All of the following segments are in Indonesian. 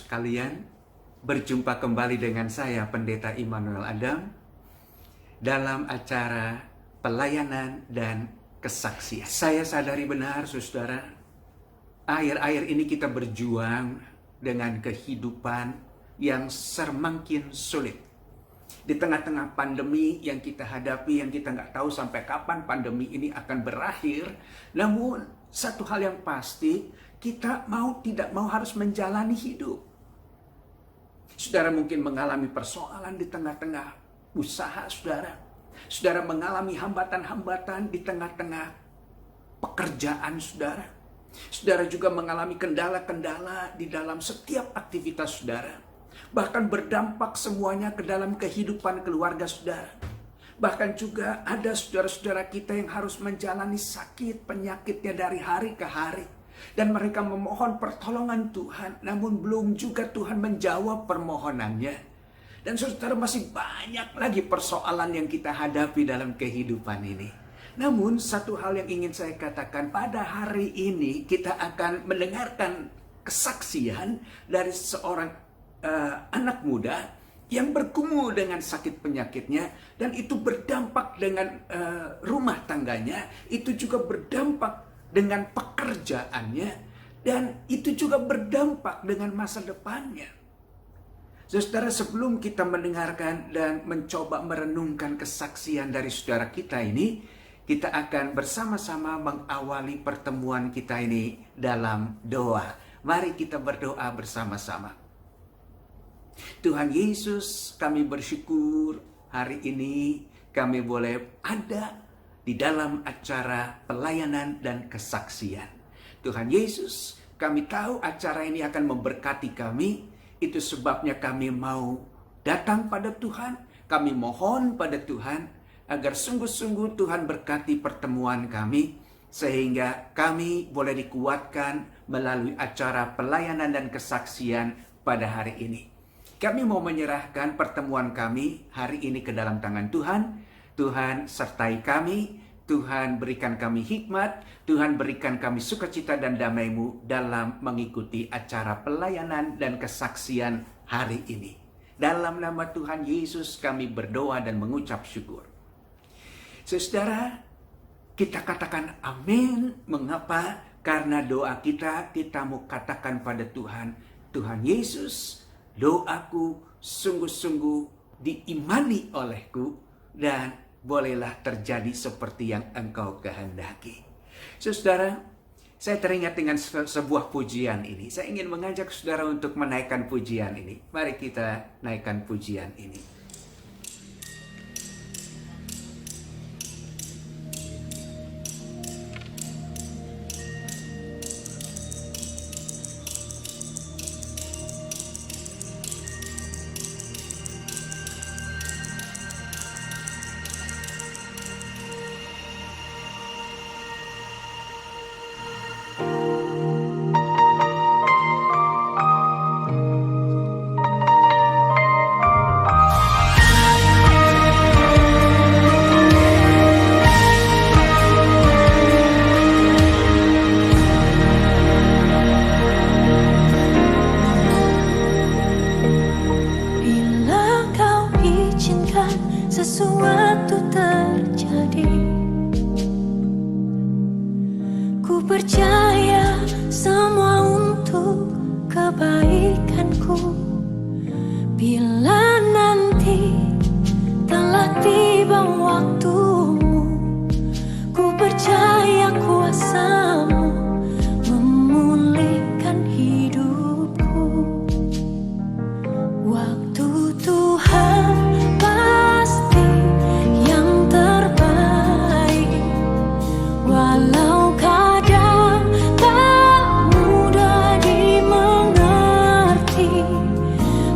sekalian, berjumpa kembali dengan saya Pendeta Immanuel Adam dalam acara pelayanan dan kesaksian. Saya sadari benar, saudara, akhir-akhir ini kita berjuang dengan kehidupan yang semakin sulit. Di tengah-tengah pandemi yang kita hadapi, yang kita nggak tahu sampai kapan pandemi ini akan berakhir. Namun, satu hal yang pasti, kita mau tidak mau harus menjalani hidup. Saudara mungkin mengalami persoalan di tengah-tengah usaha saudara. Saudara mengalami hambatan-hambatan di tengah-tengah pekerjaan saudara. Saudara juga mengalami kendala-kendala di dalam setiap aktivitas saudara. Bahkan berdampak semuanya ke dalam kehidupan keluarga saudara. Bahkan juga ada saudara-saudara kita yang harus menjalani sakit penyakitnya dari hari ke hari. Dan mereka memohon pertolongan Tuhan, namun belum juga Tuhan menjawab permohonannya. Dan saudara, masih banyak lagi persoalan yang kita hadapi dalam kehidupan ini. Namun satu hal yang ingin saya katakan, pada hari ini kita akan mendengarkan kesaksian dari seorang anak muda yang bergumul dengan sakit penyakitnya, dan itu berdampak dengan rumah tangganya, itu juga berdampak dengan pekerjaannya, dan itu juga berdampak dengan masa depannya. Saudara, sebelum kita mendengarkan dan mencoba merenungkan kesaksian dari saudara kita ini, kita akan bersama-sama mengawali pertemuan kita ini dalam doa. Mari kita berdoa bersama-sama. Tuhan Yesus, kami bersyukur hari ini kami boleh ada di dalam acara pelayanan dan kesaksian. Tuhan Yesus, kami tahu acara ini akan memberkati kami. Itu sebabnya kami mau datang pada Tuhan. Kami mohon pada Tuhan agar sungguh-sungguh Tuhan berkati pertemuan kami, sehingga kami boleh dikuatkan melalui acara pelayanan dan kesaksian pada hari ini. Kami mau menyerahkan pertemuan kami hari ini ke dalam tangan Tuhan. Tuhan sertai kami, Tuhan berikan kami hikmat, Tuhan berikan kami sukacita dan damai-Mu dalam mengikuti acara pelayanan dan kesaksian hari ini. Dalam nama Tuhan Yesus kami berdoa dan mengucap syukur. Saudara, kita katakan amin. Mengapa? Karena doa kita mau katakan pada Tuhan, Tuhan Yesus, doaku sungguh-sungguh diimani olehku, dan bolehlah terjadi seperti yang Engkau kehendaki. Saudara, saya teringat dengan sebuah pujian ini. Saya ingin mengajak saudara untuk menaikkan pujian ini. Mari kita naikkan pujian ini.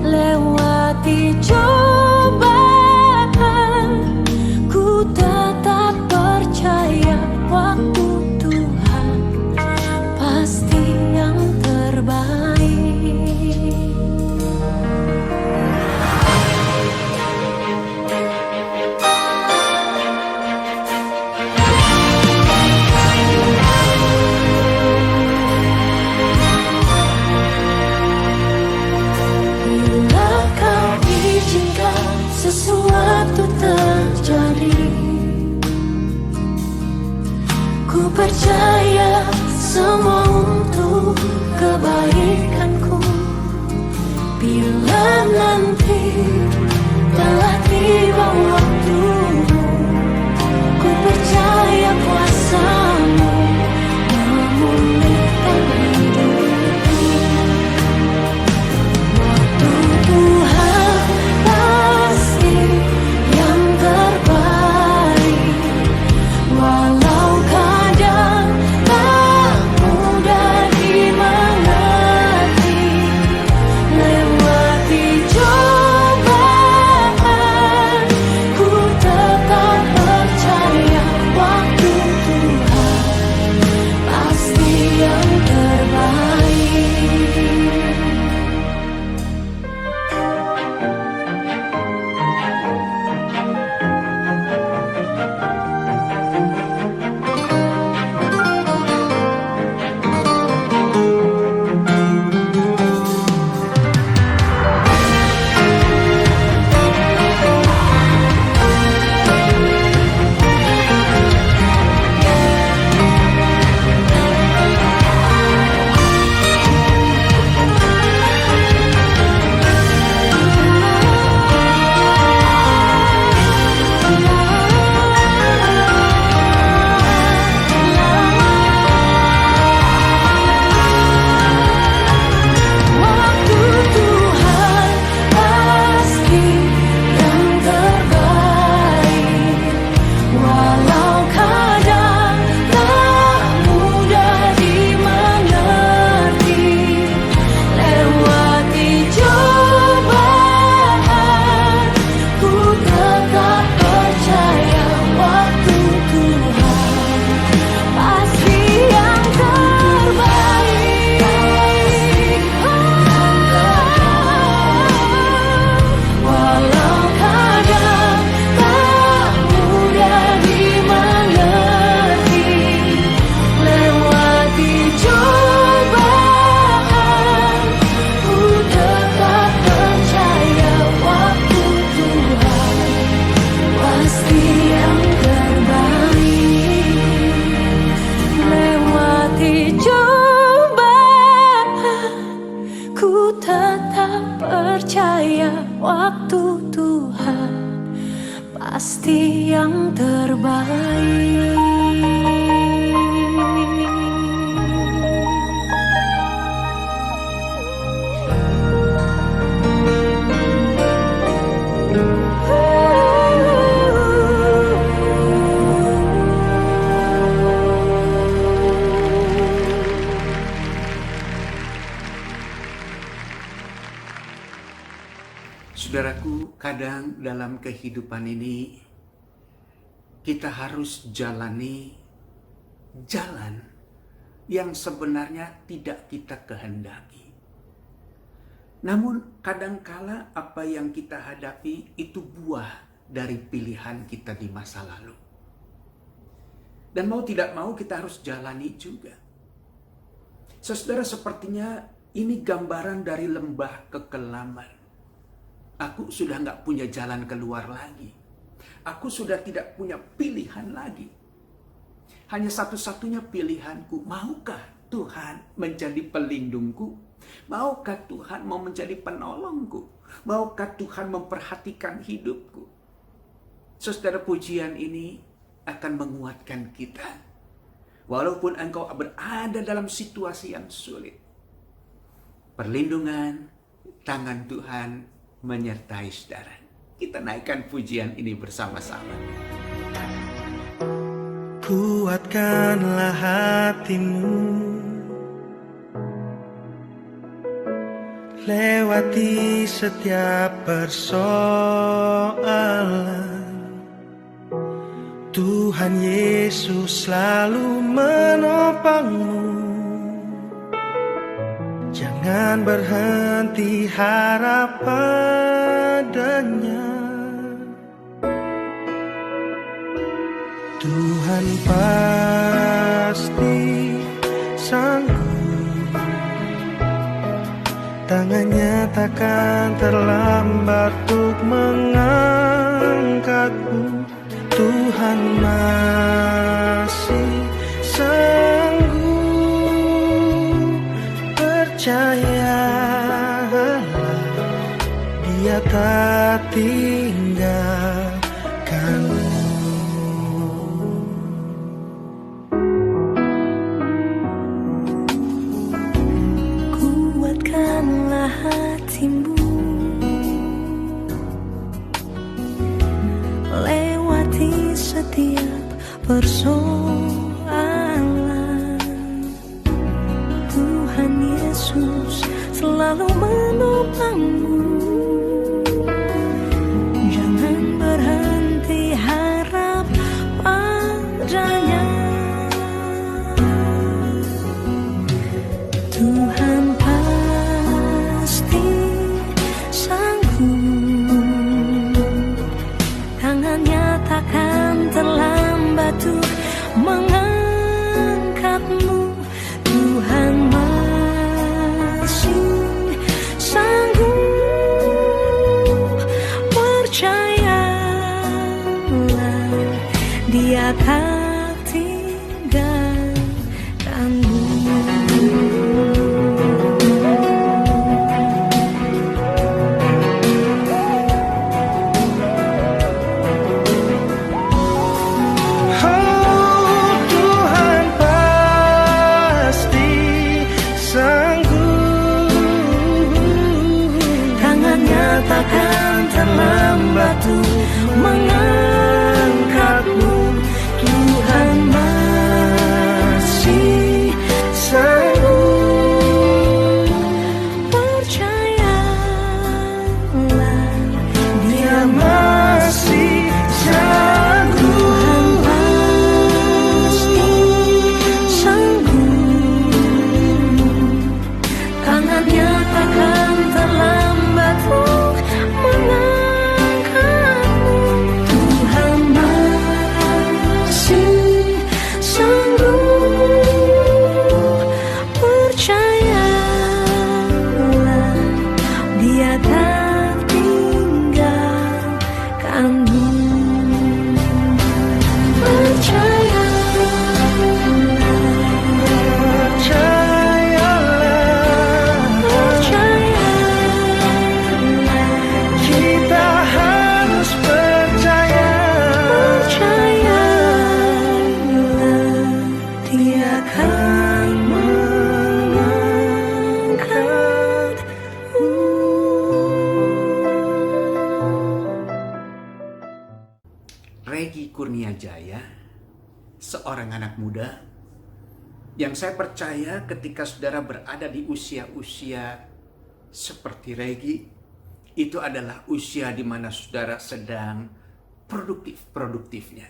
Lewati itu terjadi. Ku percaya semua untuk kebaikanku. Bila nanti telah tiba waktumu, ku percaya kuasamu memulihkan hidupku. Waktu Tuhan pasti yang terbaik, walau kadang tak mudah dimengerti. Lewati cobaan, ku tetap percaya waktu Tuhan pasti yang terbaik. Waktu Tuhan pasti yang terbaik, walau kadang tak mudah dimengerti. Lewati cobaan, ku tetap percaya waktu Tuhan pasti yang terbaik. Walau kadang tak mudah dimengerti. Lewati cobaan, ku tetap percaya waktu Tuhan pasti yang terbaik. Lewati cobaan, ku tetap percaya waktu Tuhan pasti yang terbaik. Saudaraku, kadang dalam kehidupan ini kita harus jalani jalan yang sebenarnya tidak kita kehendaki. Namun kadangkala apa yang kita hadapi itu buah dari pilihan kita di masa lalu. Dan mau tidak mau kita harus jalani juga. Saudara, sepertinya ini gambaran dari lembah kekelaman. Aku sudah nggak punya jalan keluar lagi. Aku sudah tidak punya pilihan lagi. Hanya satu-satunya pilihanku. Maukah Tuhan menjadi pelindungku? Maukah Tuhan mau menjadi penolongku? Maukah Tuhan memperhatikan hidupku? Saudara, pujian ini akan menguatkan kita. Walaupun engkau berada dalam situasi yang sulit, perlindungan tangan Tuhan menyertai saudara. Kita naikkan pujian ini bersama-sama. Kuatkanlah hatimu, lewati setiap persoalan. Tuhan Yesus selalu menopangmu. Jangan berhenti harap padanya. Tuhan pasti sanggup. Tangannya takkan terlambat untuk mengangkat menopangku, Tuhan masih sanggup. Percayalah, Dia tak tinggalkanmu. Kuatkanlah hatimu, lewati setiap persoalan. Tuhan Yesus selalu menopangmu. Jangan berhenti harap padanya. Tuhan pasti sanggup. Tangannya takkan terlambat untuk mengangkatmu. Tuhan masih sanggup. Percayalah, Dia tak tinggalkanmu. Oh, Tuhan pasti sanggup. Tangannya takkan terlambat untuk mengangkatmu. Tuhan masih Sanggup. percayalah, Dia Masih sanggup. pasti sanggup. Tangannya takkan terlambat untuk mengangkatmu. Tuhan masih sanggup. Percayalah, Dia tak tinggalkanmu. Kita harus percaya. Dia akan mengangkatmu. Regi Kurniajaya, seorang anak muda yang saya percaya ketika saudara berada di usia-usia seperti Regi, itu adalah usia di mana saudara sedang produktifnya.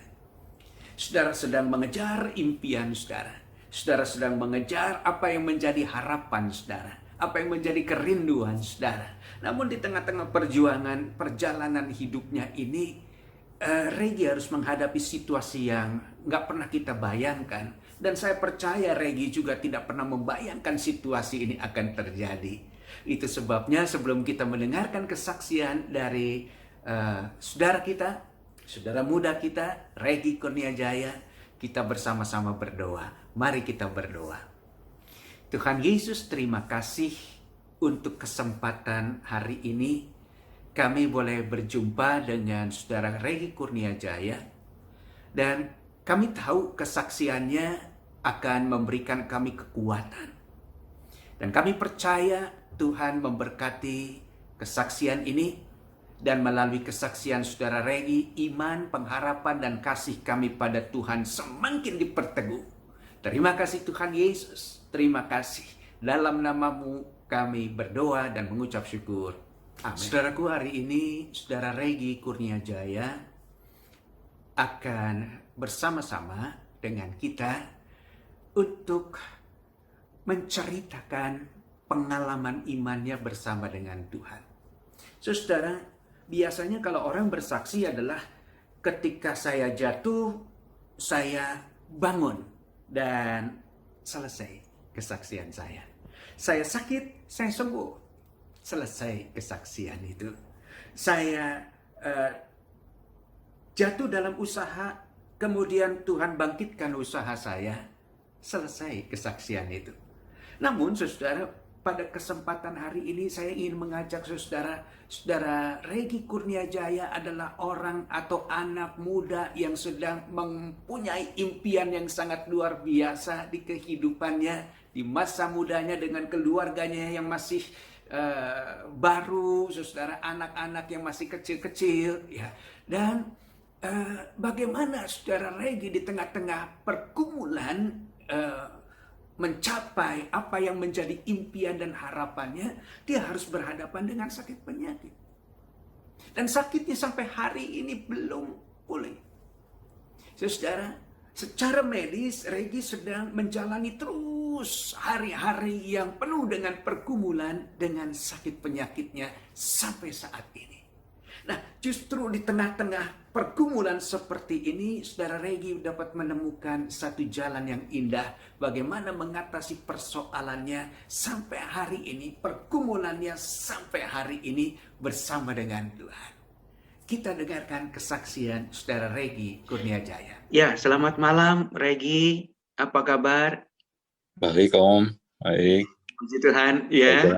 Saudara sedang mengejar impian saudara. Saudara sedang mengejar apa yang menjadi harapan saudara, apa yang menjadi kerinduan saudara. Namun di tengah-tengah perjalanan hidupnya ini, Regi harus menghadapi situasi yang nggak pernah kita bayangkan. Dan saya percaya Regi juga tidak pernah membayangkan situasi ini akan terjadi. Itu sebabnya sebelum kita mendengarkan kesaksian dari saudara kita, saudara muda kita, Regi Kurniajaya, kita bersama-sama berdoa. Mari kita berdoa. Tuhan Yesus, terima kasih untuk kesempatan hari ini. Kami boleh berjumpa dengan saudara Regi Kurniajaya. Dan kami tahu kesaksiannya akan memberikan kami kekuatan. Dan kami percaya Tuhan memberkati kesaksian ini. Dan melalui kesaksian saudara Regi, iman, pengharapan, dan kasih kami pada Tuhan semakin diperteguh. Terima kasih Tuhan Yesus. Terima kasih. Dalam nama-Mu kami berdoa dan mengucap syukur. Amin. Saudaraku, hari ini saudara Regi Kurniajaya akan bersama-sama dengan kita untuk menceritakan pengalaman imannya bersama dengan Tuhan. Saudara, biasanya kalau orang bersaksi adalah ketika saya jatuh, saya bangun dan selesai kesaksian saya. Saya sakit, saya sembuh. Selesai kesaksian itu. Saya jatuh dalam usaha, kemudian Tuhan bangkitkan usaha saya, selesai kesaksian itu. Namun saudara, pada kesempatan hari ini saya ingin mengajak saudara Regi Kurniajaya adalah orang atau anak muda yang sedang mempunyai impian yang sangat luar biasa di kehidupannya, di masa mudanya dengan keluarganya yang masih baru, saudara, anak-anak yang masih kecil-kecil, ya. Dan bagaimana saudara Regi di tengah-tengah pergumulan mencapai apa yang menjadi impian dan harapannya, dia harus berhadapan dengan sakit penyakit. Dan sakitnya sampai hari ini belum pulih. Saudara, secara medis Regi sedang menjalani terus hari-hari yang penuh dengan pergumulan dengan sakit penyakitnya sampai saat ini. Nah, justru di tengah-tengah pergumulan seperti ini, saudara Regi dapat menemukan satu jalan yang indah bagaimana mengatasi persoalannya sampai hari ini, pergumulannya sampai hari ini bersama dengan Tuhan. Kita dengarkan kesaksian saudara Regi Kurniajaya. Ya, selamat malam Regi. Apa kabar? Baik Om, baik. Puji Tuhan, ya.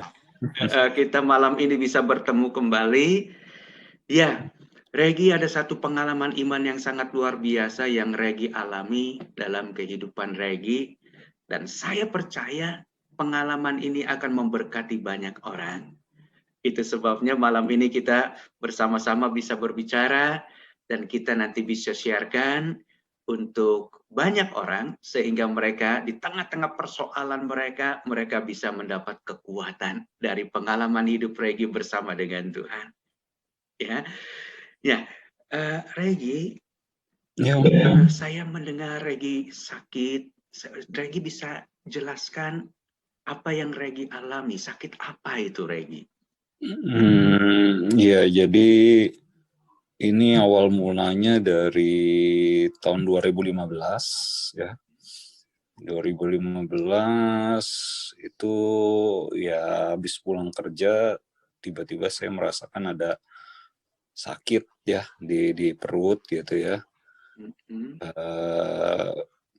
Kita malam ini bisa bertemu kembali. Ya, Regi ada satu pengalaman iman yang sangat luar biasa yang Regi alami dalam kehidupan Regi. Dan saya percaya pengalaman ini akan memberkati banyak orang. Itu sebabnya malam ini kita bersama-sama bisa berbicara dan kita nanti bisa sharekan untuk banyak orang sehingga mereka di tengah-tengah persoalan mereka bisa mendapat kekuatan dari pengalaman hidup Regi bersama dengan Tuhan. Ya, Regi, Ya, saya mendengar Regi sakit. Regi bisa jelaskan apa yang Regi alami? Sakit apa itu Regi? ya jadi ini awal mulanya dari tahun 2015 ya. 2015 itu ya habis pulang kerja tiba-tiba saya merasakan ada sakit ya di perut gitu ya.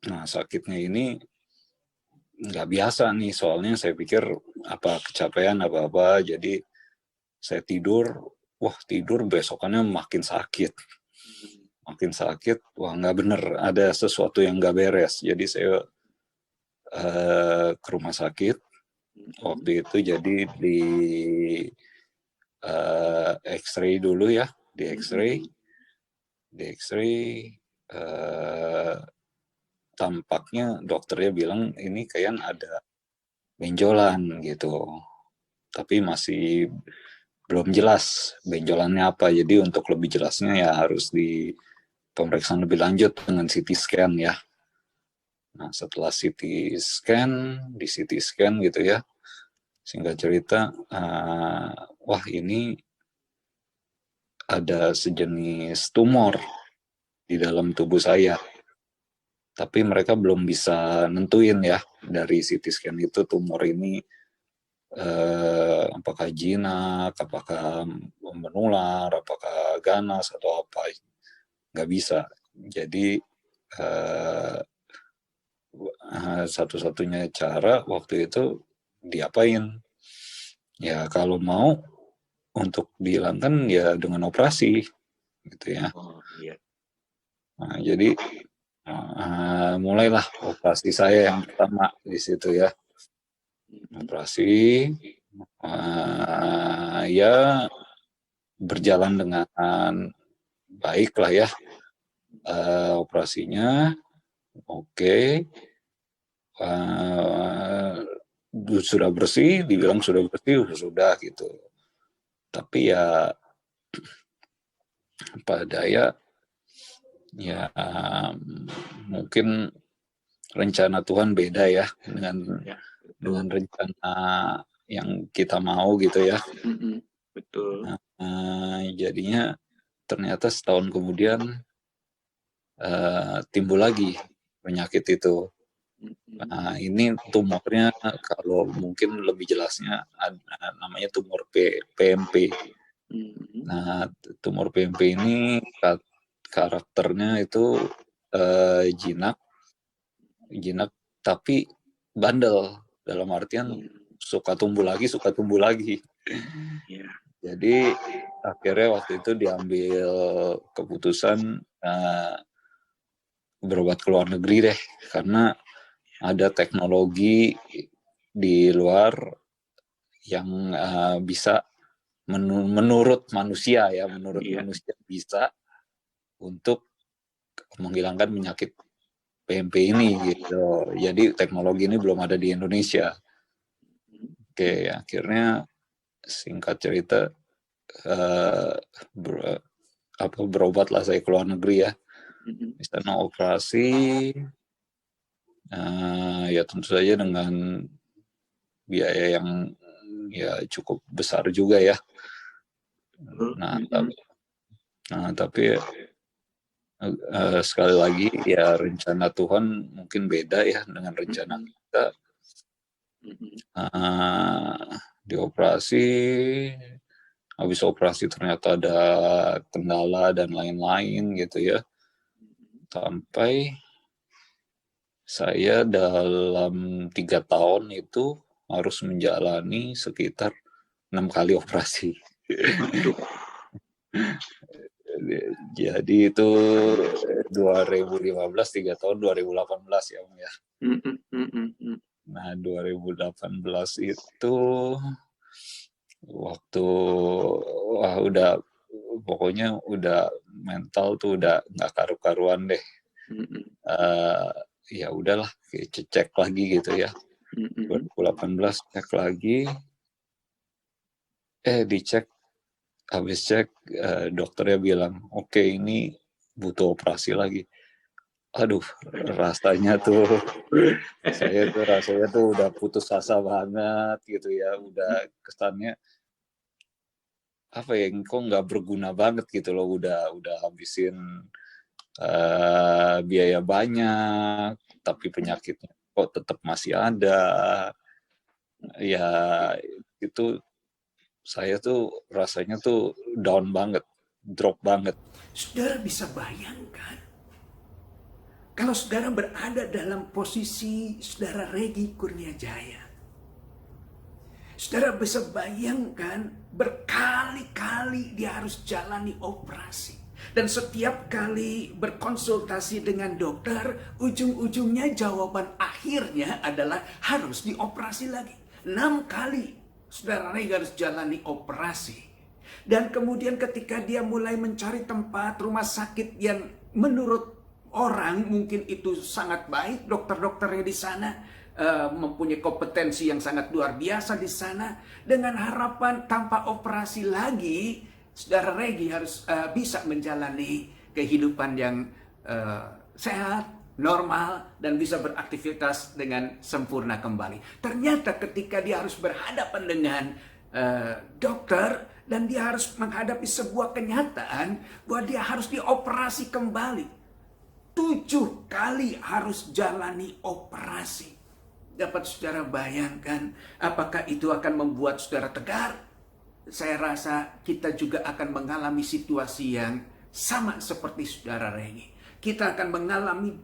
Nah sakitnya ini nggak biasa nih, soalnya saya pikir apa kecapean apa jadi saya tidur besokannya makin sakit, wah nggak bener, ada sesuatu yang nggak beres. Jadi saya ke rumah sakit waktu itu, jadi di X-ray dulu ya, di X-ray tampaknya dokternya bilang ini kayak ada benjolan gitu, tapi masih belum jelas benjolannya apa. Jadi untuk lebih jelasnya ya harus di pemeriksaan lebih lanjut dengan CT scan ya. Nah setelah CT scan gitu ya, singkat cerita, wah ini ada sejenis tumor di dalam tubuh saya. Tapi mereka belum bisa nentuin ya dari CT scan itu tumor ini apakah jinak, apakah menular, apakah ganas atau apa, nggak bisa. Jadi satu-satunya cara waktu itu diapain? Ya kalau mau untuk dihilangkan ya dengan operasi gitu ya. Nah, jadi mulailah operasi saya yang pertama di situ ya. Operasi ya berjalan dengan baik lah ya, operasinya oke. Sudah bersih, dibilang sudah bersih, sudah gitu. Tapi ya pada ya mungkin rencana Tuhan beda ya dengan rencana yang kita mau gitu ya. Betul. Jadinya ternyata setahun kemudian timbul lagi penyakit itu. Nah, ini tumornya kalau mungkin lebih jelasnya namanya tumor PMP. Nah, tumor PMP ini karakternya itu jinak tapi bandel, dalam artian suka tumbuh lagi. Ya. Jadi akhirnya waktu itu diambil keputusan berobat ke luar negeri deh, karena ada teknologi di luar yang bisa menurut manusia manusia bisa untuk menghilangkan penyakit PMP ini gitu. Jadi teknologi ini belum ada di Indonesia. Oke, akhirnya singkat cerita berobat lah saya ke luar negeri ya. Di sana operasi, ya tentu saja dengan biaya yang ya cukup besar juga ya. Tapi sekali lagi ya rencana Tuhan mungkin beda ya dengan rencana kita. Dioperasi, habis operasi ternyata ada kendala dan lain-lain gitu ya, sampai saya dalam 3 tahun itu harus menjalani sekitar 6 kali operasi. Jadi itu 2015, 3 tahun 2018 ya Om ya. Nah 2018 itu waktu udah pokoknya udah mental tuh udah nggak karu-karuan deh. Ya udahlah cek lagi gitu ya. 2018 cek lagi, dicek, habis cek dokternya bilang oke, ini butuh operasi lagi. Aduh, rasanya tuh rasanya tuh udah putus asa banget gitu ya, udah kesannya apa ya, kok nggak berguna banget gitu loh, udah habisin biaya banyak tapi penyakitnya kok tetap masih ada. Ya itu saya tuh rasanya tuh down banget, drop banget. Saudara bisa bayangkan kalau saudara berada dalam posisi saudara Regi Kurniajaya. Saudara bisa bayangkan berkali-kali dia harus jalani operasi. Dan setiap kali berkonsultasi dengan dokter, ujung-ujungnya jawaban akhirnya adalah harus dioperasi lagi. 6 kali saudara Regi harus jalani operasi. Dan kemudian ketika dia mulai mencari tempat rumah sakit yang menurut orang mungkin itu sangat baik, dokter-dokternya di sana mempunyai kompetensi yang sangat luar biasa di sana, dengan harapan tanpa operasi lagi saudara Regi harus bisa menjalani kehidupan yang sehat, normal, dan bisa beraktivitas dengan sempurna kembali. Ternyata ketika dia harus berhadapan dengan dokter dan dia harus menghadapi sebuah kenyataan bahwa dia harus dioperasi kembali. 7 kali harus jalani operasi. Dapat saudara bayangkan apakah itu akan membuat saudara tegar? Saya rasa kita juga akan mengalami situasi yang sama seperti saudara Regi. Kita akan mengalami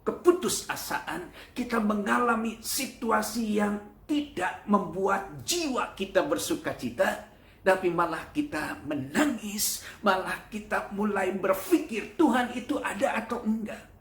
keputusasaan, kita mengalami situasi yang tidak membuat jiwa kita bersukacita, tapi malah kita menangis, malah kita mulai berpikir Tuhan itu ada atau enggak.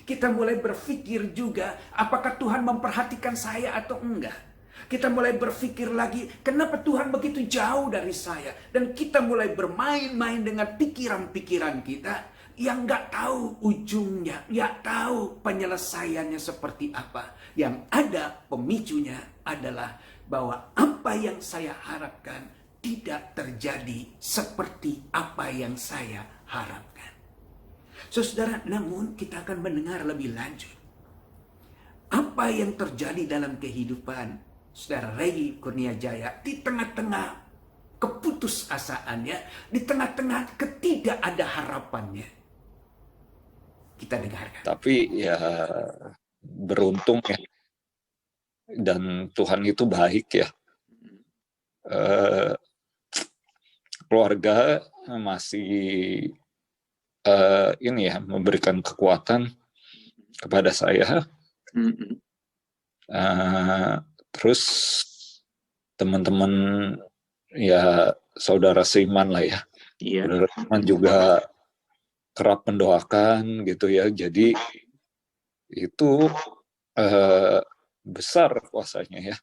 Kita mulai berpikir juga apakah Tuhan memperhatikan saya atau enggak. Kita mulai berpikir lagi, kenapa Tuhan begitu jauh dari saya? Dan kita mulai bermain-main dengan pikiran-pikiran kita yang nggak tahu ujungnya, nggak tahu penyelesaiannya seperti apa. Yang ada pemicunya adalah bahwa apa yang saya harapkan tidak terjadi seperti apa yang saya harapkan. Saudara, namun kita akan mendengar lebih lanjut apa yang terjadi dalam kehidupan saudara Regi Kurniajaya di tengah-tengah keputusasaannya, di tengah-tengah ketidakada harapannya. Kita dengarkan. Tapi ya beruntung ya, dan Tuhan itu baik ya. Keluarga masih ini ya, memberikan kekuatan kepada saya. Terus teman-teman ya, saudara seiman lah ya, Iya. saudara seiman juga kerap mendoakan gitu ya. Jadi itu besar kuasanya ya.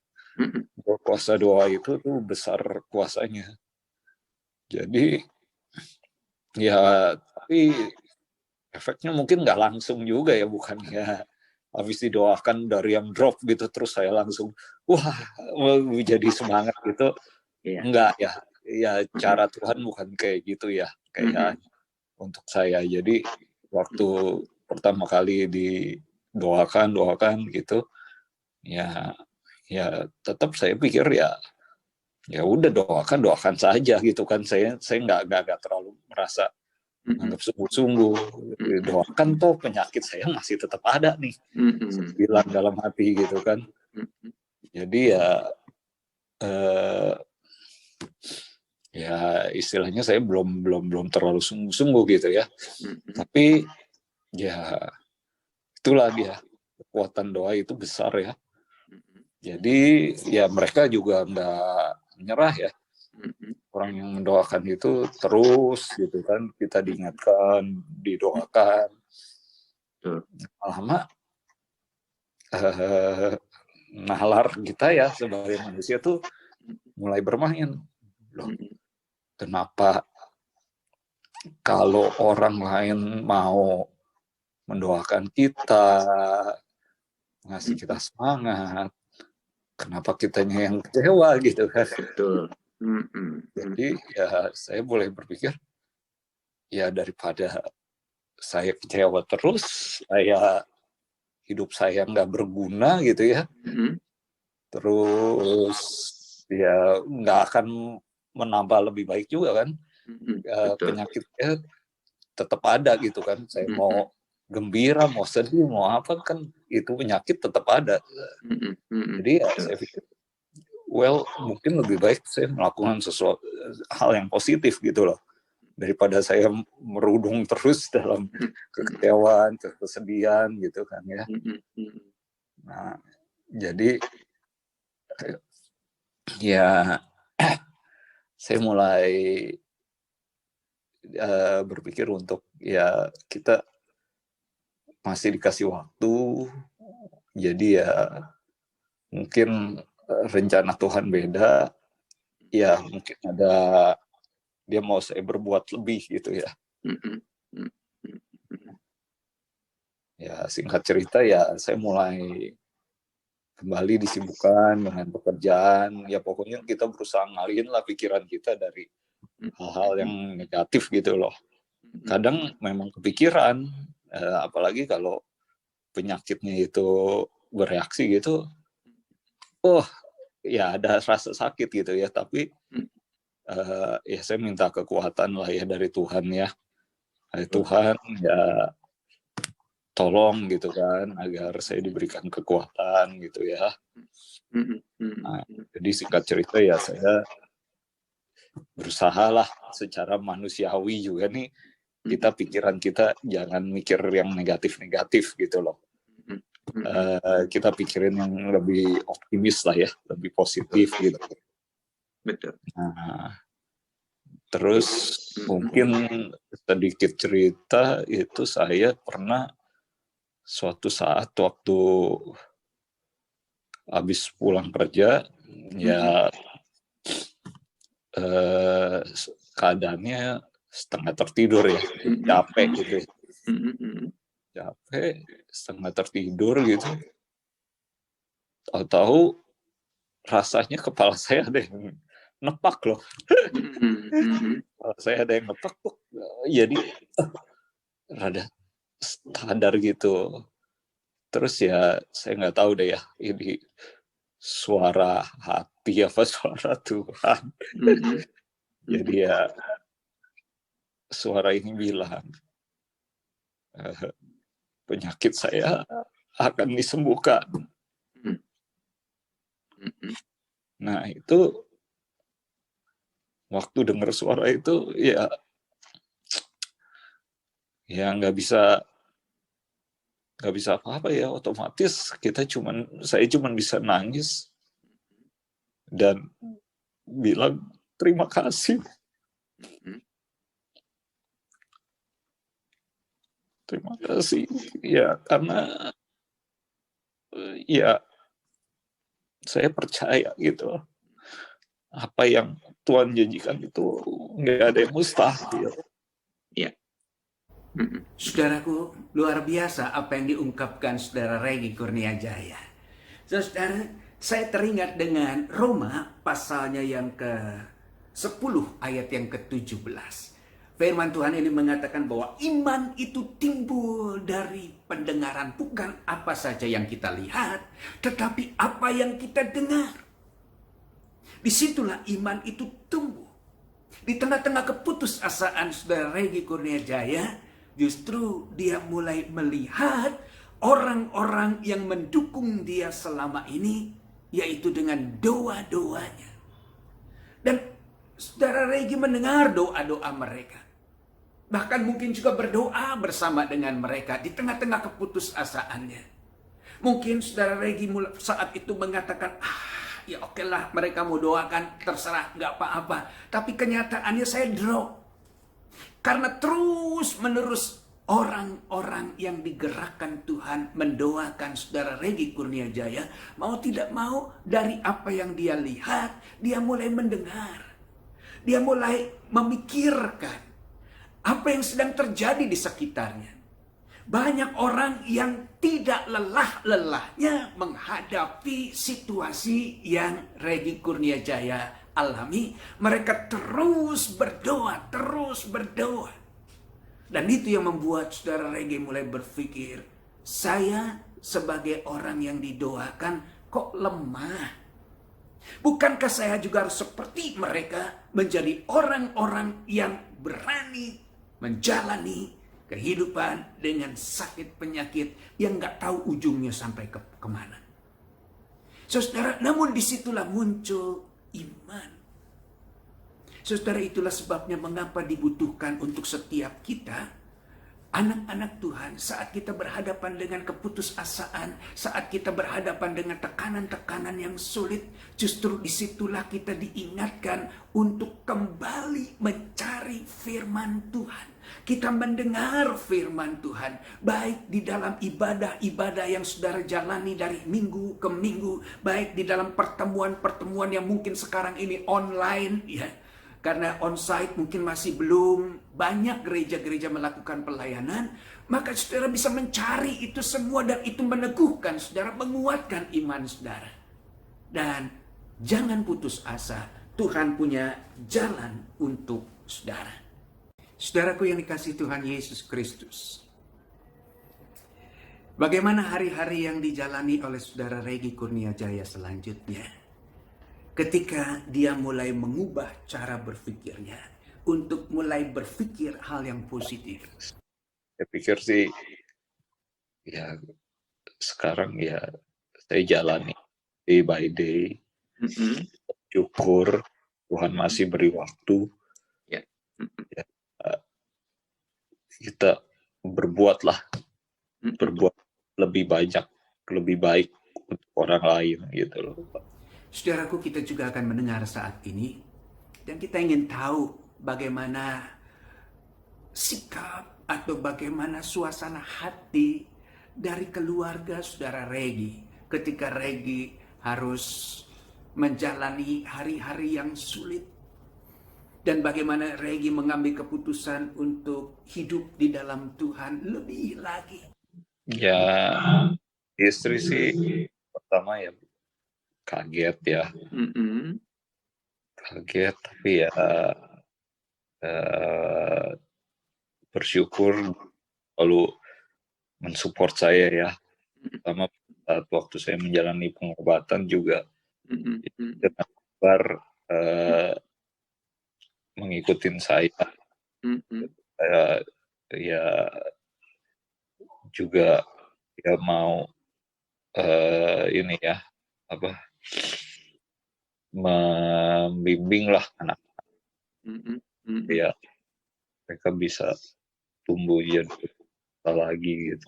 Kuasa doa itu tuh besar kuasanya. Jadi ya, tapi efeknya mungkin nggak langsung juga ya, bukannya habis didoakan dari yang drop gitu terus saya langsung wah jadi semangat gitu. Iya. Enggak ya. Ya cara Tuhan bukan kayak gitu ya, kayak untuk saya. Jadi waktu pertama kali didoakan gitu ya tetap saya pikir ya udah doakan saja gitu kan. Saya nggak terlalu merasa anggap sungguh-sungguh. Doakan toh penyakit saya masih tetap ada nih, saya bilang dalam hati gitu kan. Jadi ya istilahnya saya belum terlalu sungguh-sungguh gitu ya. Tapi ya itulah dia, kekuatan doa itu besar ya. Jadi ya mereka juga nggak menyerah ya. Orang yang mendoakan itu terus gitu kan, kita diingatkan, didoakan. Lama nalar kita ya sebagai manusia tuh mulai bermain. Loh, kenapa kalau orang lain mau mendoakan kita, ngasih kita semangat, kenapa kitanya yang kecewa gitu kan? Betul. Jadi ya saya boleh berpikir ya daripada saya kecewa terus, hidup saya nggak berguna gitu ya, terus ya nggak akan menambah lebih baik juga kan. Penyakitnya tetap ada gitu kan. Saya mau gembira, mau sedih, mau apa kan itu penyakit tetap ada. Jadi ya saya pikir mungkin lebih baik saya melakukan sesuatu hal yang positif gitu loh, daripada saya merudung terus dalam kekecewaan, kesedihan gitu kan ya. Nah, jadi ya saya mulai berpikir untuk ya kita masih dikasih waktu, jadi ya mungkin rencana Tuhan beda, ya mungkin ada dia mau saya berbuat lebih gitu ya. Ya singkat cerita ya saya mulai kembali disibukkan dengan pekerjaan, ya pokoknya kita berusaha ngalihin lah pikiran kita dari hal-hal yang negatif gitu loh. Kadang memang kepikiran, apalagi kalau penyakitnya itu bereaksi gitu, ya ada rasa sakit gitu ya, tapi ya saya minta kekuatan lah ya dari Tuhan ya. Dari Tuhan ya tolong gitu kan, agar saya diberikan kekuatan gitu ya. Nah, jadi singkat cerita ya saya berusaha lah secara manusiawi juga nih, pikiran kita jangan mikir yang negatif-negatif gitu loh. Kita pikirin yang lebih optimis lah ya, lebih positif gitu. Betul. Nah, terus mungkin sedikit cerita itu, saya pernah suatu saat waktu habis pulang kerja ya keadaannya setengah tertidur ya, capek gitu, capek setengah tertidur gitu, tahu-tahu rasanya kepala saya ada yang nepak loh. Kepala saya ada yang nepak tuh, jadi rada sadar gitu. Terus ya saya nggak tahu deh ya ini suara hati apa suara Tuhan. Jadi ya suara ini bilang penyakit saya akan disembuhkan. Nah itu waktu dengar suara itu ya ya nggak bisa apa-apa ya, otomatis saya cuman bisa nangis dan bilang terima kasih. Terima kasih ya, karena ya saya percaya gitu, apa yang Tuhan janjikan itu nggak ada yang mustahil. Saudaraku, luar biasa apa yang diungkapkan Saudara Regi Kurnia Jaya. Saudara, saya teringat dengan Roma pasalnya yang ke-10 ayat yang ke-17. Firman Tuhan ini mengatakan bahwa iman itu timbul dari pendengaran, bukan apa saja yang kita lihat, tetapi apa yang kita dengar. Disitulah iman itu tumbuh. Di tengah-tengah keputusasaan Saudara Regi Kurnia Jaya, justru dia mulai melihat orang-orang yang mendukung dia selama ini, yaitu dengan doa-doanya. Dan Saudara Regi mendengar doa-doa mereka. Bahkan mungkin juga berdoa bersama dengan mereka di tengah-tengah keputusasaannya. Mungkin Saudara Regi saat itu mengatakan, ya oke lah, mereka mau doakan, terserah, nggak apa-apa. Tapi kenyataannya saya drop. Karena terus-menerus orang-orang yang digerakkan Tuhan mendoakan Saudara Regi Kurnia Jaya, mau tidak mau dari apa yang dia lihat, dia mulai mendengar. Dia mulai memikirkan apa yang sedang terjadi di sekitarnya. Banyak orang yang tidak lelah-lelahnya menghadapi situasi yang Regi Kurnia Jaya alami. Mereka terus berdoa. Dan itu yang membuat Saudara Regi mulai berpikir, saya sebagai orang yang didoakan kok lemah. Bukankah saya juga harus seperti mereka menjadi orang-orang yang berani menjalani kehidupan dengan sakit penyakit yang nggak tahu ujungnya sampai kemana. Saudara, namun disitulah muncul iman. Saudara, itulah sebabnya mengapa dibutuhkan untuk setiap kita, anak-anak Tuhan, saat kita berhadapan dengan keputusasaan, saat kita berhadapan dengan tekanan-tekanan yang sulit, justru disitulah kita diingatkan untuk kembali mencari firman Tuhan. Kita mendengar firman Tuhan, baik di dalam ibadah-ibadah yang saudara jalani dari minggu ke minggu, baik di dalam pertemuan-pertemuan yang mungkin sekarang ini online, ya. Karena onsite mungkin masih belum banyak gereja-gereja melakukan pelayanan, maka saudara bisa mencari itu semua dan itu meneguhkan saudara, menguatkan iman saudara. Dan jangan putus asa, Tuhan punya jalan untuk saudara. Saudaraku yang dikasihi Tuhan Yesus Kristus, bagaimana hari-hari yang dijalani oleh Saudara Regi Kurnia Jaya selanjutnya? Ketika dia mulai mengubah cara berpikirnya untuk mulai berpikir hal yang positif. Saya pikir sih, ya sekarang ya saya jalani day by day. Syukur Tuhan masih beri waktu. Ya, kita berbuat lebih banyak, lebih baik untuk orang lain gitu loh. Saudaraku, kita juga akan mendengar saat ini dan kita ingin tahu bagaimana sikap atau bagaimana suasana hati dari keluarga Saudara Regi ketika Regi harus menjalani hari-hari yang sulit, dan bagaimana Regi mengambil keputusan untuk hidup di dalam Tuhan lebih lagi. Ya, istri sih pertama ya kaget ya. Kaget, tapi ya bersyukur lalu mensupport saya ya. Pertama saat waktu saya menjalani pengobatan juga dengan kabar mengikutin saya. Ya juga ya mau ini ya membimbing lah anak-anak. Ya mereka bisa tumbuh ya lagi gitu.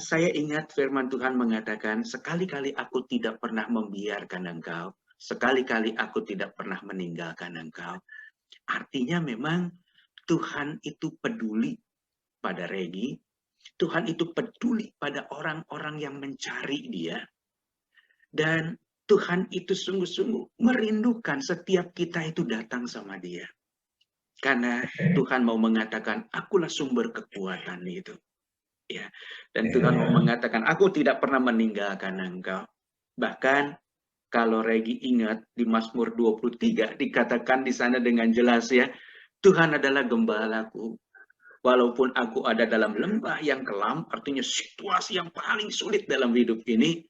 Saya ingat firman Tuhan mengatakan, sekali-kali aku tidak pernah membiarkan engkau, sekali-kali aku tidak pernah meninggalkan engkau. Artinya memang Tuhan itu peduli pada Regi, Tuhan itu peduli pada orang-orang yang mencari Dia, dan Tuhan itu sungguh-sungguh merindukan setiap kita itu datang sama Dia. Karena Tuhan mau mengatakan, akulah sumber kekuatan itu. Ya, dan Tuhan mau mengatakan, aku tidak pernah meninggalkan engkau. Bahkan kalau Regi ingat di Mazmur 23 dikatakan di sana dengan jelas ya, Tuhan adalah gembalaku. Walaupun aku ada dalam lembah yang kelam, artinya situasi yang paling sulit dalam hidup ini,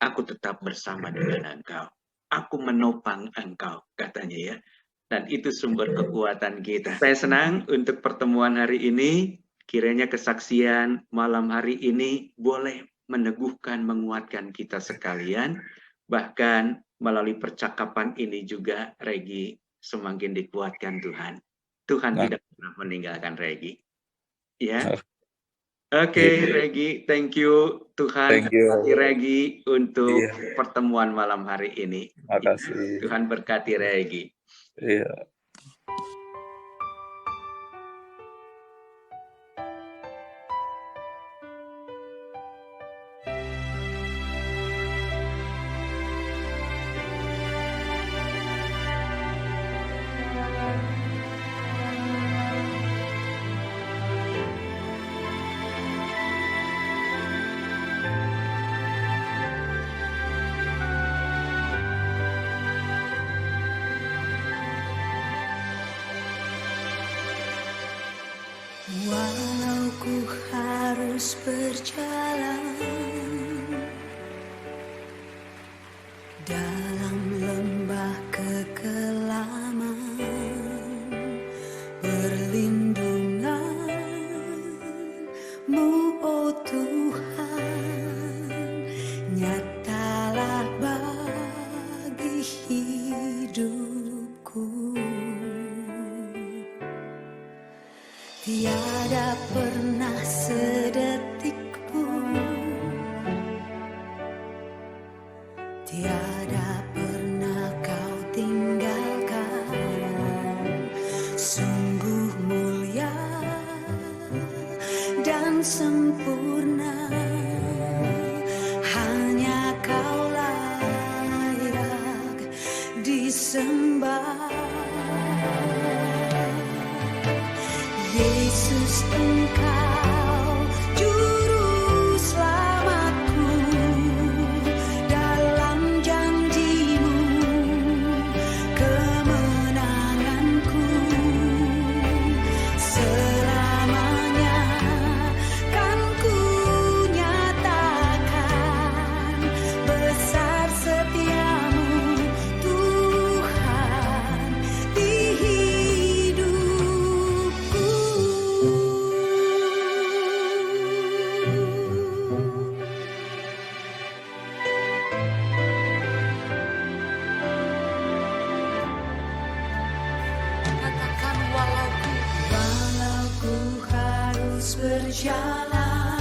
aku tetap bersama dengan engkau. Aku menopang engkau, katanya ya. Dan itu sumber kekuatan kita. Saya senang untuk pertemuan hari ini. Kiranya kesaksian malam hari ini boleh meneguhkan, menguatkan kita sekalian. Bahkan melalui percakapan ini juga Regi semakin dikuatkan Tuhan. Tuhan tidak pernah meninggalkan Regi. Ya. Oke, Regi, thank you. Tuhan berkati Regi untuk pertemuan malam hari ini. Makasih. Tuhan berkati Regi. Iya. Walau ku harus berjalan dalam lembah kekelaman, perlindungan-Mu, oh Tuhan, nyatalah bagi hidupku. Tiada pernah sedetik pun, tiada pernah Kau tinggalkan. Sungguh mulia dan sempurna, hanya Kau layak disembah. Yesus, Engkau juru selamatku, dalam janji-Mu kemenanganku. Selamanya kan ku nyatakan besar setia-Mu, Tuhan, di hidupku. Katakan walau ku harus berjalan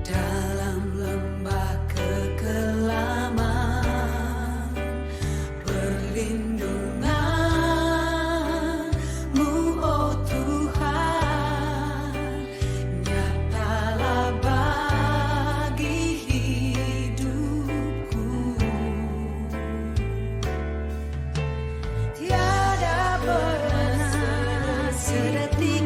dalam lembah kekelaman, perlindungan-Mu, oh Tuhan, nyatalah bagi hidupku. Tiada pernah sedetik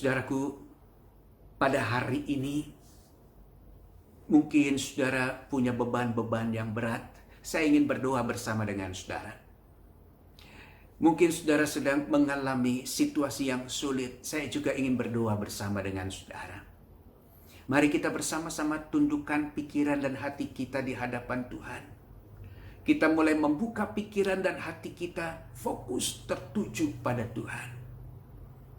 Saudaraku, pada hari ini mungkin saudara punya beban-beban yang berat. Saya ingin berdoa bersama dengan saudara. Mungkin saudara sedang mengalami situasi yang sulit. Saya juga ingin berdoa bersama dengan saudara. Mari kita bersama-sama tundukkan pikiran dan hati kita di hadapan Tuhan. Kita mulai membuka pikiran dan hati kita fokus tertuju pada Tuhan.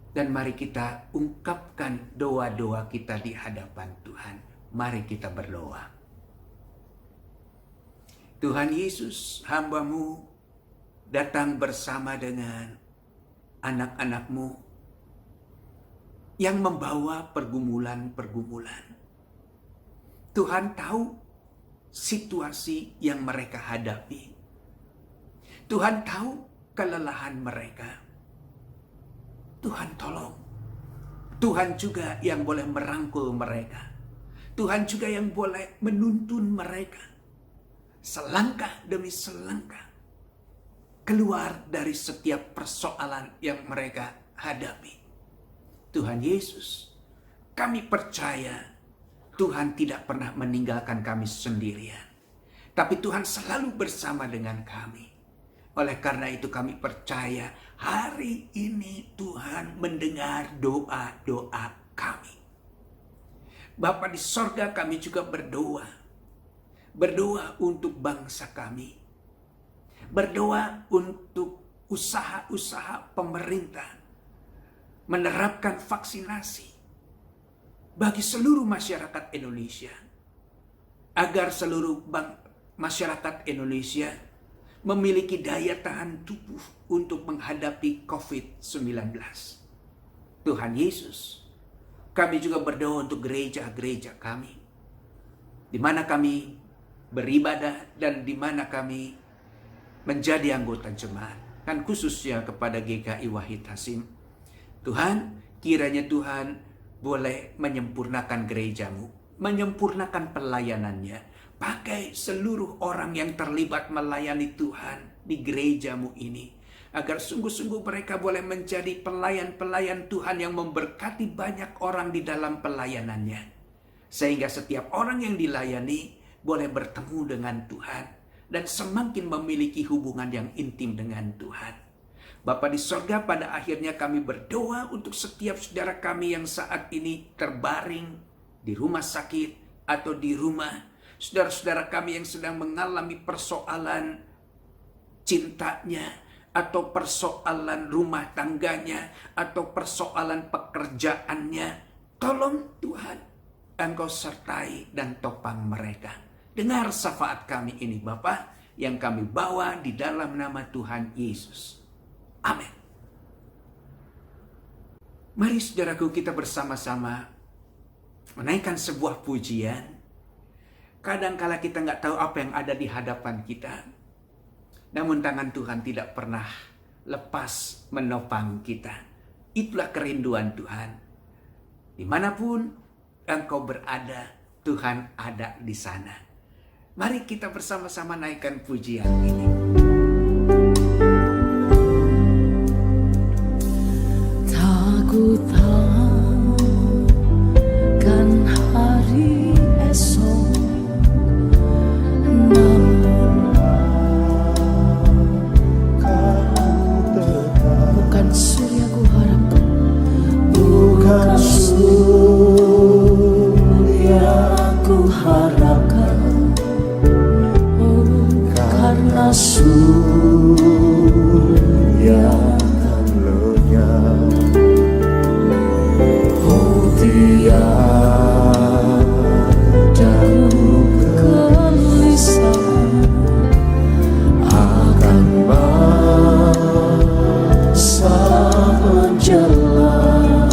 Dan mari kita ungkapkan doa-doa kita di hadapan Tuhan. Mari kita berdoa. Tuhan Yesus, hamba-Mu datang bersama dengan anak-anak-Mu yang membawa pergumulan-pergumulan. Tuhan tahu situasi yang mereka hadapi. Tuhan tahu kelelahan mereka. Tuhan tolong. Tuhan juga yang boleh merangkul mereka. Tuhan juga yang boleh menuntun mereka selangkah demi selangkah keluar dari setiap persoalan yang mereka hadapi. Tuhan Yesus, kami percaya Tuhan tidak pernah meninggalkan kami sendirian. Tapi Tuhan selalu bersama dengan kami. Oleh karena itu kami percaya hari ini Tuhan mendengar doa-doa kami. Bapa di sorga, kami juga berdoa. Berdoa untuk bangsa kami. Berdoa untuk usaha-usaha pemerintah menerapkan vaksinasi bagi seluruh masyarakat Indonesia, agar seluruh masyarakat Indonesia memiliki daya tahan tubuh untuk menghadapi COVID-19. Tuhan Yesus, kami juga berdoa untuk gereja-gereja kami, di mana kami beribadah dan di mana kami menjadi anggota jemaat, dan khususnya kepada GKI Wahid Hasim. Tuhan, kiranya Tuhan boleh menyempurnakan gereja-Mu, menyempurnakan pelayanannya. Pakai seluruh orang yang terlibat melayani Tuhan di gereja-Mu ini, agar sungguh-sungguh mereka boleh menjadi pelayan-pelayan Tuhan yang memberkati banyak orang di dalam pelayanannya. Sehingga setiap orang yang dilayani boleh bertemu dengan Tuhan dan semakin memiliki hubungan yang intim dengan Tuhan. Bapa di sorga, pada akhirnya kami berdoa untuk setiap saudara kami yang saat ini terbaring di rumah sakit atau di rumah. Saudara-saudara kami yang sedang mengalami persoalan cintanya, atau persoalan rumah tangganya, atau persoalan pekerjaannya. Tolong Tuhan, Engkau sertai dan topang mereka. Dengar syafaat kami ini Bapa, yang kami bawa di dalam nama Tuhan Yesus. Amin. Mari saudaraku, kita bersama-sama menaikkan sebuah pujian. Kadangkala kita nggak tahu apa yang ada di hadapan kita. Namun tangan Tuhan tidak pernah lepas menopang kita. Itulah kerinduan Tuhan. Dimanapun engkau berada, Tuhan ada di sana. Mari kita bersama-sama naikkan pujian ini. Takutkan hari esok, namun bukan surya ku harapkan, bukan surya ku harapkan, karena surya tiada kegelisahan akan masa menjelang.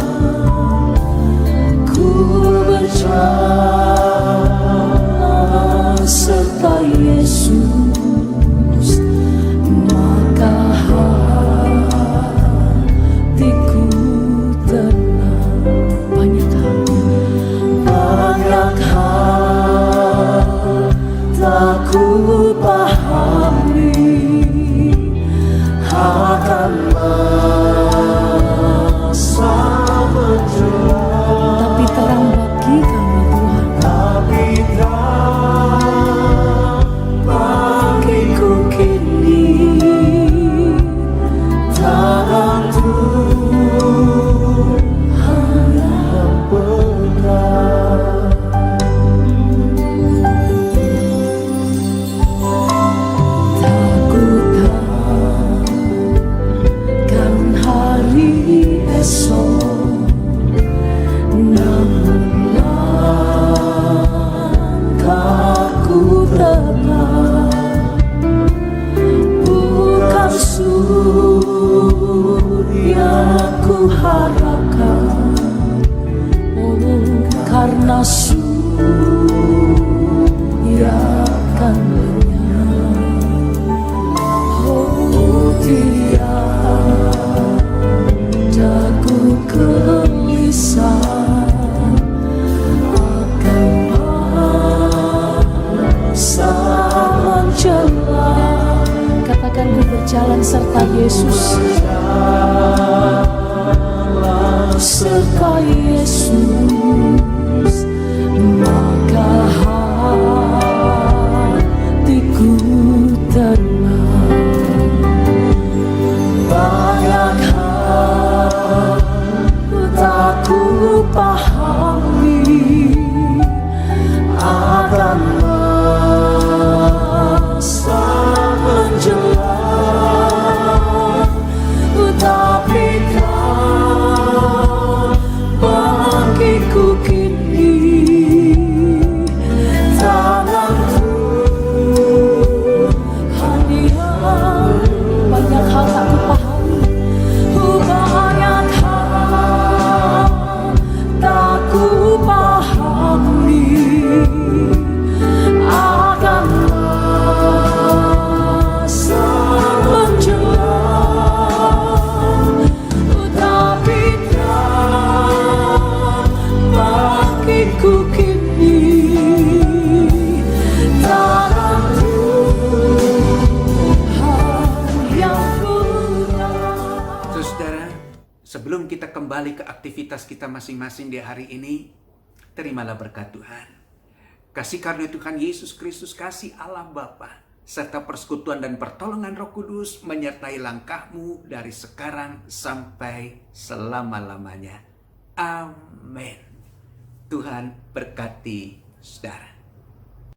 Ku berjalan serta Yesus, maka hatiku tenang. Banyak hal tak ku pahami akan masa menjelang. Yesus, serta Yesus, maka hatiku tenang. Banyak hal tak ku pahami akan masa menjelang, tapi kau bagiku kini tanganku. Hanya banyak hal tak ku pahami, banyak hal tak ku pahami akan masa menjelang, tapi kau bagiku kini tangan Tuhan yang punya. Saudara, sebelum kita kembali ke aktivitas kita masing-masing di hari ini, terimalah berkat Tuhan. Kasih karunia Tuhan Yesus Kristus, kasih Allah Bapa, serta persekutuan dan pertolongan Roh Kudus menyertai langkahmu dari sekarang sampai selama-lamanya. Amin. Tuhan berkati saudara.